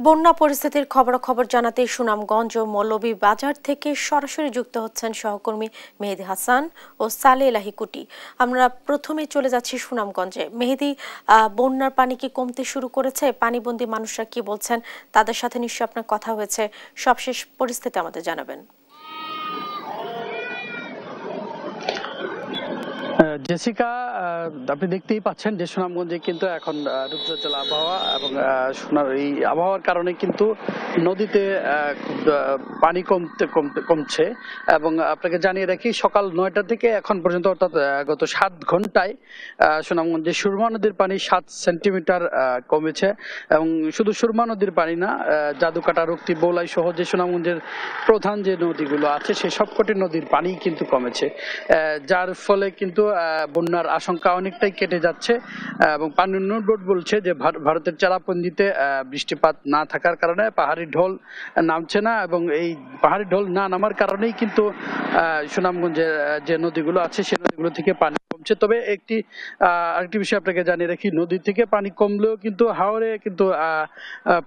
বন্যা পরিস্থিতির খবরাখবর জানাতে সুনামগঞ্জ ও মৌলভীবাজার থেকে সরাসরি যুক্ত হচ্ছেন সহকর্মী মেহেদী হাসান ও সালে এলাহি কুটি। আমরা প্রথমে চলে যাচ্ছি সুনামগঞ্জে। মেহেদী, বন্যার পানি কি কমতে শুরু করেছে? পানিবন্দী মানুষরা কি বলছেন? তাদের সাথে নিশ্চয়ই আপনার কথা হয়েছে, সবশেষ পরিস্থিতি আমাদের জানাবেন। জেসিকা, আপনি দেখতেই পাচ্ছেন যে সুনামগঞ্জে কিন্তু এখন রুদ্রজল আবহাওয়া এবং এই আবহাওয়ার কারণে কিন্তু নদীতে পানি কমছে। এবং আপনাকে জানিয়ে রাখি, সকাল 9টা থেকে এখন পর্যন্ত অর্থাৎ গত 7 ঘন্টায় সুনামগঞ্জে সুরমা নদীর পানি 7 সেন্টিমিটার কমেছে। এবং শুধু সুরমা নদীর পানি না, জাদুকাটা, রুক্তি, বৌলাই সহ যে সুনামগঞ্জের প্রধান যে নদীগুলো আছে সেই সবকটি নদীর পানি কিন্তু কমেছে, যার ফলে কিন্তু বন্যার আশঙ্কা অনেকটাই কেটে যাচ্ছে। এবং পানি উন্নয়ন বোর্ড বলছে যে ভারতের চেরাপুঞ্জিতে বৃষ্টিপাত না থাকার কারণে পাহাড়ি ঢল নামছে না, এবং এই পাহাড়ি ঢল না নামার কারণেই কিন্তু সুনামগঞ্জের যে নদীগুলো আছে সেই নদীগুলো থেকে পানি কমছে। তবে আরেকটি বিষয় আপনাকে জানিয়ে রাখি, নদী থেকে পানি কমলেও কিন্তু হাওরে কিন্তু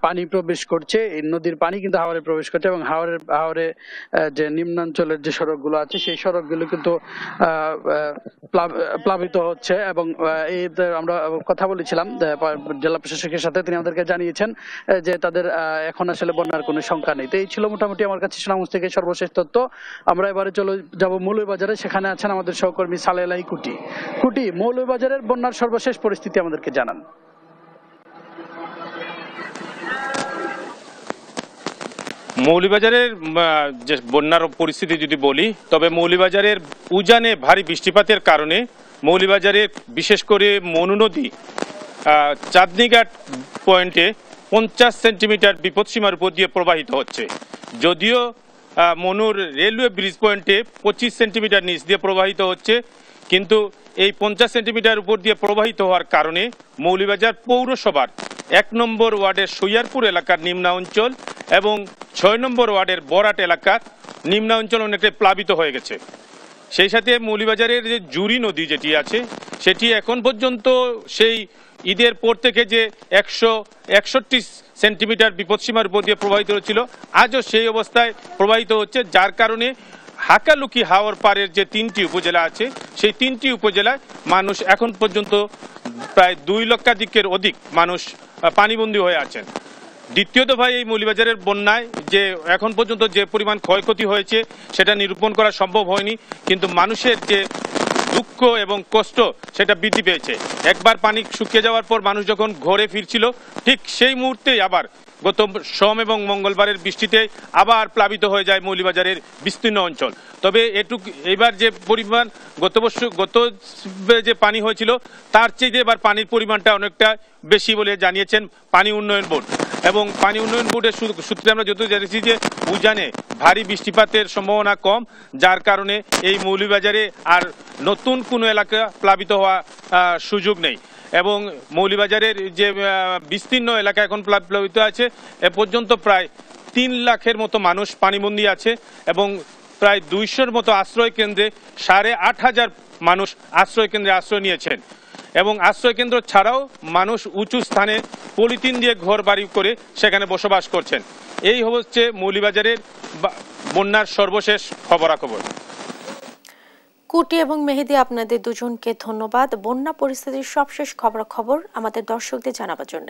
পানি প্রবেশ করছে। এই নদীর পানি কিন্তু হাওরে প্রবেশ করছে, এবং হাওরে যে নিম্নাঞ্চলের যে সড়কগুলো আছে সেই সড়কগুলো কিন্তু প্লাবিত হচ্ছে। এবং এই আমরা কথা বলেছিলাম জেলা প্রশাসকের সাথে, তিনি আমাদেরকে জানিয়েছেন যে তাদের এখন আসলে বন্যার কোনো শঙ্কা নেই। তো এই ছিল মোটামুটি আমার কাছে সুনামগঞ্জ থেকে সর্বশেষ তথ্য। আমরা এবারে চলে যাব মৌলভীবাজারে, সেখানে আছেন আমাদের সহকর্মী সালে এলাহি কুটি। মৌলভীবাজারের বন্যার সর্বশেষ পরিস্থিতি আমাদেরকে জানান। মৌলভীবাজারের যে বন্যার পরিস্থিতি যদি বলি, তবে মৌলভীবাজারের উজানে ভারী বৃষ্টিপাতের কারণে মৌলভীবাজারের বিশেষ করে মনু নদী চাঁদনীঘাট পয়েন্টে 50 সেন্টিমিটার বিপদসীমার উপর দিয়ে প্রবাহিত হচ্ছে। যদিও মনুর রেলওয়ে ব্রিজ পয়েন্টে 25 সেন্টিমিটার নিচ দিয়ে প্রবাহিত হচ্ছে, কিন্তু এই 50 সেন্টিমিটার উপর দিয়ে প্রবাহিত হওয়ার কারণে মৌলভীবাজার পৌরসভার 1 নম্বর ওয়ার্ডের সৈয়ারপুর এলাকার নিম্নাঞ্চল এবং 6 নম্বর ওয়ার্ডের বরাট এলাকার নিম্নাঞ্চল অনেকটাই প্লাবিত হয়ে গেছে। সেই সাথে মৌলভীবাজারের যে জুরি নদী যেটি আছে সেটি এখন পর্যন্ত সেই ঈদের পর থেকে যে 161 সেন্টিমিটার বিপদসীমার উপর দিয়ে প্রবাহিত হচ্ছিল, আজও সেই অবস্থায় প্রবাহিত হচ্ছে, যার কারণে হাকালুকি হাওর পাড়ের যে 3টি উপজেলা আছে সেই 3টি উপজেলায় মানুষ এখন পর্যন্ত প্রায় 2 লক্ষাধিকের অধিক মানুষ পানিবন্দী হয়ে আছেন। দ্বিতীয়ত ভাই, এই মৌলভীবাজারের বন্যায় যে এখন পর্যন্ত যে পরিমাণ ক্ষয়ক্ষতি হয়েছে সেটা নিরূপণ করা সম্ভব হয়নি, কিন্তু মানুষের যে দুঃখ এবং কষ্ট সেটা বৃদ্ধি পেয়েছে। একবার পানি শুকিয়ে যাওয়ার পর মানুষ যখন ঘরে ফিরছিল, ঠিক সেই মুহূর্তেই আবার গত সোম এবং মঙ্গলবারের বৃষ্টিতে আবার প্লাবিত হয়ে যায় মৌলভীবাজারের বিস্তীর্ণ অঞ্চল। তবে এবার যে পরিমাণ গত যে পানি হয়েছিল তার চেয়ে এবার পানির পরিমাণটা অনেকটা বেশি বলে জানিয়েছেন পানি উন্নয়ন বোর্ড। এবং পানি উন্নয়ন বোর্ডের সূত্রে আমরা যত জেনেছি যে উজানে ভারী বৃষ্টিপাতের সম্ভাবনা কম, যার কারণে এই মৌলভীবাজারে আর নতুন কোনো এলাকা প্লাবিত হওয়া সুযোগ নেই। এবং মৌলভীবাজারের যে বিস্তীর্ণ এলাকা এখন প্লাবিত আছে, এ পর্যন্ত প্রায় 3 লাখের মতো মানুষ পানিবন্দী আছে, এবং প্রায় 200-র মতো আশ্রয় কেন্দ্রে 8,500 মানুষ আশ্রয় কেন্দ্রে আশ্রয় নিয়েছেন। এবং আশ্রয় কেন্দ্র ছাড়াও মানুষ উঁচু স্থানে পলিথিন দিয়ে ঘর বাড়ি করে সেখানে বসবাস করছেন। এই হচ্ছে মৌলভীবাজারের বন্যার সর্বশেষ খবরাখবর। কুটি এবং মেহেদী, আপনাদের দুজনকে ধন্যবাদ বন্যা পরিস্থিতির সবশেষ খবরাখবর আমাদের দর্শকদের জানাবার জন্য।